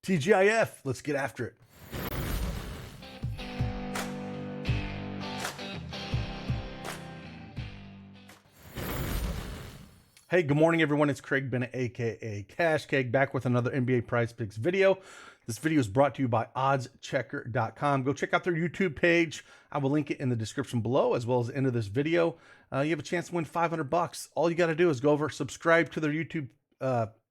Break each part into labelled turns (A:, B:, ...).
A: TGIF, let's get after it. Hey, good morning, everyone. It's Craig Bennett, aka Cash Cake, back with another NBA Prizepicks video. This video is brought to you by OddsChecker.com. Go check out their YouTube page. I will link it in the description below, as well as the end of this video. You have a chance to win $500. All you got to do is go over, subscribe to their YouTube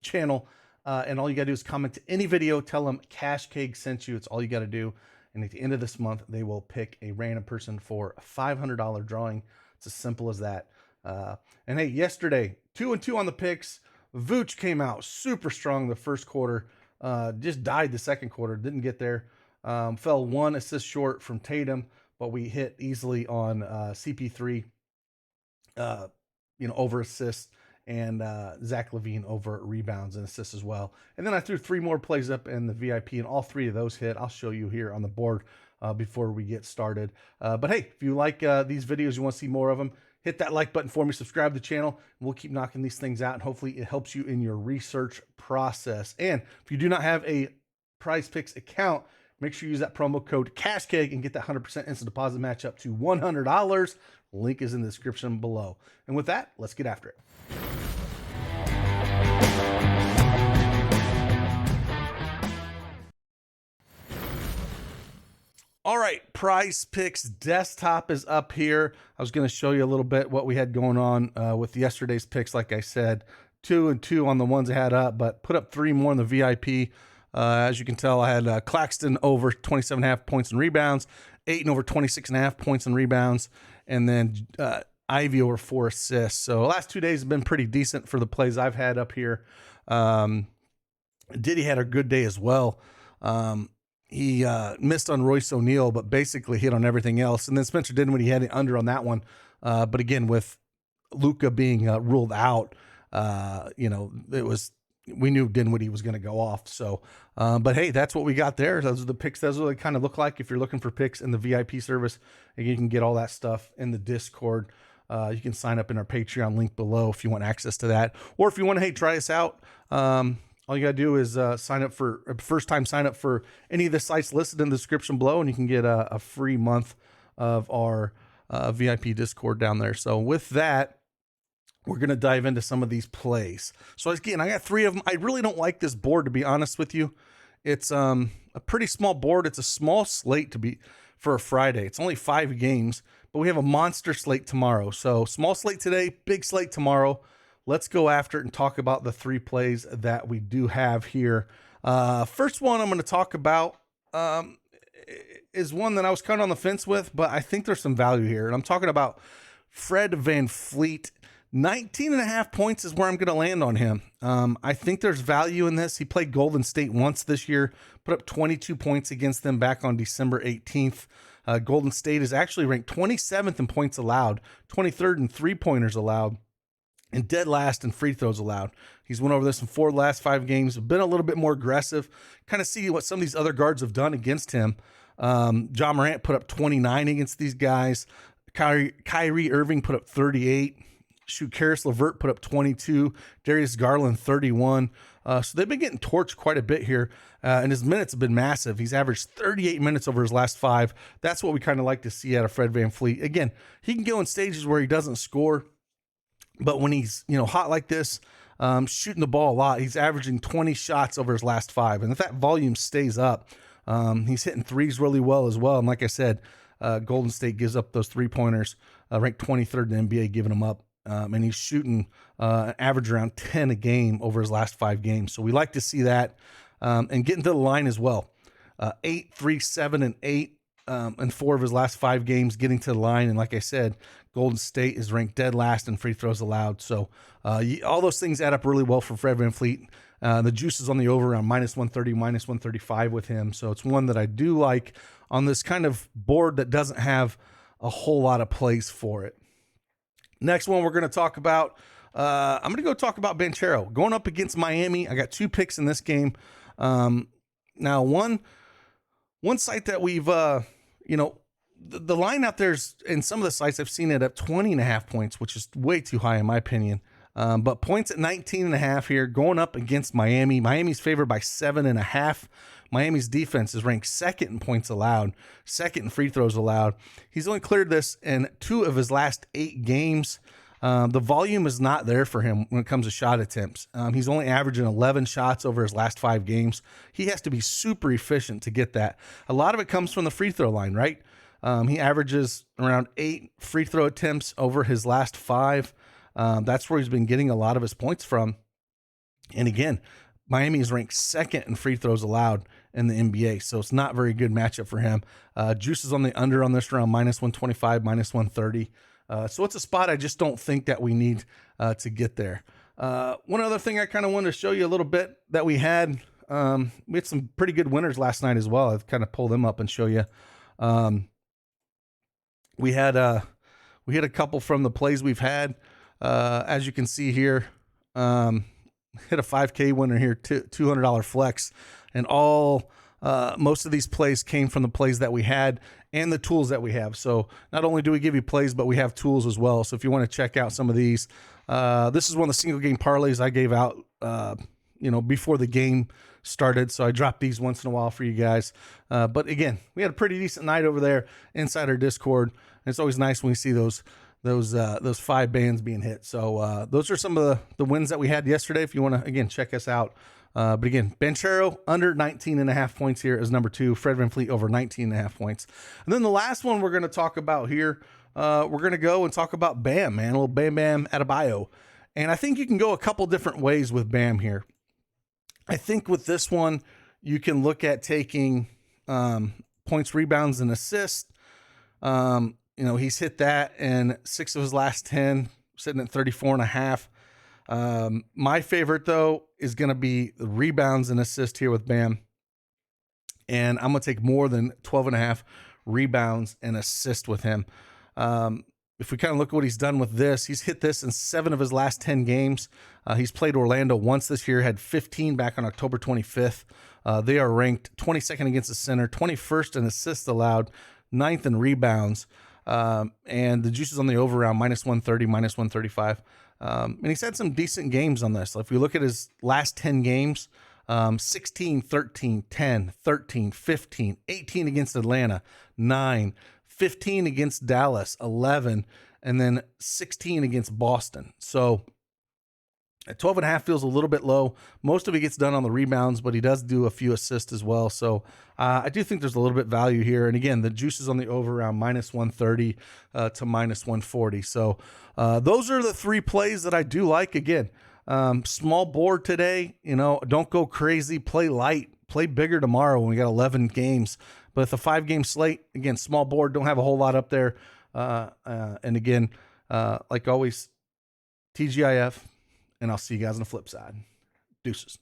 A: channel, and all you got to do is comment to any video. Tell them Cash Cake sent you. It's all you got to do. And at the end of this month, they will pick a random person for a $500 drawing. It's as simple as that. And hey, yesterday, 2-2 on the picks. Vooch came out super strong the first quarter. Just died the second quarter. Didn't get there. Fell 1 assist short from Tatum, but we hit easily on CP3, over assists, and Zach LaVine over rebounds and assists as well. And then I threw 3 more plays up in the VIP, and all 3 of those hit. I'll show you here on the board before we get started. But hey, if you like these videos, you want to see more of them, hit that like button for me, subscribe to the channel, and we'll keep knocking these things out, and hopefully it helps you in your research process. And if you do not have a PrizePicks account, make sure you use that promo code CashCake and get that 100% instant deposit match up to $100. Link is in the description below. And with that, let's get after it. All right, PrizePicks desktop is up here. I was going to show you a little bit what we had going on with yesterday's picks. Like I said, 2-2 on the ones I had up, but put up 3 more in the VIP. As you can tell, I had Claxton over 27.5 points and rebounds, Ayton over 26.5 points and rebounds, and then Ivy over 4 assists. So the last 2 days have been pretty decent for the plays I've had up here. Diddy had a good day as well. He missed on Royce O'Neal, but basically hit on everything else. And then Spencer Dinwiddie had it under on that one. But again, with Luka being ruled out, we knew Dinwiddie was going to go off. So, but hey, that's what we got there. Those are the picks. Those are what they kind of look like if you're looking for picks in the VIP service. And you can get all that stuff in the Discord. You can sign up in our Patreon link below if you want access to that. Or if you want to, hey, try us out. All you got to do is sign up for a first-time sign up for any of the sites listed in the description below, and you can get a free month of our VIP Discord down there. So with that, we're going to dive into some of these plays. So again, I got 3 of them. I really don't like this board, to be honest with you. It's a pretty small board. It's a small slate for a Friday. It's only 5 games, but we have a monster slate tomorrow. So small slate today, big slate tomorrow. Let's go after it and talk about the 3 plays that we do have here. First one I'm going to talk about is one that I was kind of on the fence with, but I think there's some value here. And I'm talking about Fred VanVleet. 19.5 points is where I'm going to land on him. I think there's value in this. He played Golden State once this year, put up 22 points against them back on December 18th. Golden State is actually ranked 27th in points allowed, 23rd in 3-pointers allowed, and dead last in free throws allowed. He's went over this in 4 of the last 5 games, been a little bit more aggressive, kind of see what some of these other guards have done against him. John Morant put up 29 against these guys. Kyrie Irving put up 38. Karis LeVert put up 22. Darius Garland 31. So they've been getting torched quite a bit here, and his minutes have been massive. He's averaged 38 minutes over his last 5. That's what we kind of like to see out of Fred VanVleet. Again, he can go in stages where he doesn't score, but when he's hot like this, shooting the ball a lot, he's averaging 20 shots over his last 5. And if that volume stays up, he's hitting threes really well as well. And like I said, Golden State gives up those 3-pointers, ranked 23rd in the NBA, giving them up. And he's shooting an average around 10 a game over his last 5 games. So we like to see that, and getting to the line as well. 8, 3, 7, and 8. And 4 of his last 5 games getting to the line. And like I said, Golden State is ranked dead last in free throws allowed. So all those things add up really well for Fred VanVleet. The juice is on the over around -130, -135 with him. So it's one that I do like on this kind of board that doesn't have a whole lot of plays for it. Next one we're going to talk about, I'm going to go talk about Banchero. Going up against Miami, I got 2 picks in this game. Now, one site that we've, the line out there's in some of the sites I've seen it at 20.5 points, which is way too high in my opinion. But points at 19.5 here, going up against Miami. Miami's favored by 7.5. Miami's defense is ranked second in points allowed, second in free throws allowed. He's only cleared this in 2 of his last 8 games. The volume is not there for him when it comes to shot attempts. He's only averaging 11 shots over his last 5 games. He has to be super efficient to get that. A lot of it comes from the free throw line, right? He averages around 8 free throw attempts over his last 5. That's where he's been getting a lot of his points from. And again, Miami is ranked second in free throws allowed in the NBA, so it's not a very good matchup for him. Juice is on the under on this around -125, -130. So it's a spot I just don't think that we need to get there. One other thing I kind of wanted to show you a little bit that we had some pretty good winners last night as well. I've kind of pulled them up and show you. We had a couple from the plays we've had. As you can see here, hit a 5K winner here, $200 flex, and most of these plays came from the plays that we had and the tools that we have. So not only do we give you plays, but we have tools as well. So if you want to check out some of these, this is one of the single game parlays I gave out, before the game started. So I dropped these once in a while for you guys. But again, we had a pretty decent night over there inside our Discord. And it's always nice when we see those 5 bands being hit. So those are some of the wins that we had yesterday. If you want to, again, check us out. But again, Banchero under 19.5 points here is number 2. Fred VanVleet over 19.5 points. And then the last one we're going to talk about here, we're going to go and talk about Bam, man. A little Bam Bam Adebayo. And I think you can go a couple different ways with Bam here. I think with this one, you can look at taking points, rebounds, and assists. He's hit that in 6 of his last 10, sitting at 34.5. My favorite, though, is going to be the rebounds and assists here with Bam. And I'm going to take more than 12.5 rebounds and assists with him. If we kind of look at what he's done with this, he's hit this in 7 of his last 10 games. He's played Orlando once this year, had 15 back on October 25th. They are ranked 22nd against the center, 21st in assists allowed, 9th in rebounds. And the juice is on the over around -130, -135. And he's had some decent games on this. If we look at his last 10 games, 16, 13, 10, 13, 15, 18 against Atlanta, 9, 15 against Dallas, 11, and then 16 against Boston. So at 12.5 feels a little bit low. Most of it gets done on the rebounds, but he does do a few assists as well. So I do think there's a little bit value here. And again, the juice is on the over around -130 to -140. So those are the 3 plays that I do like. Again, small board today. Don't go crazy. Play light. Play bigger tomorrow when we got 11 games. But with a 5-game slate, again, small board. Don't have a whole lot up there. And again, like always, TGIF. And I'll see you guys on the flip side. Deuces.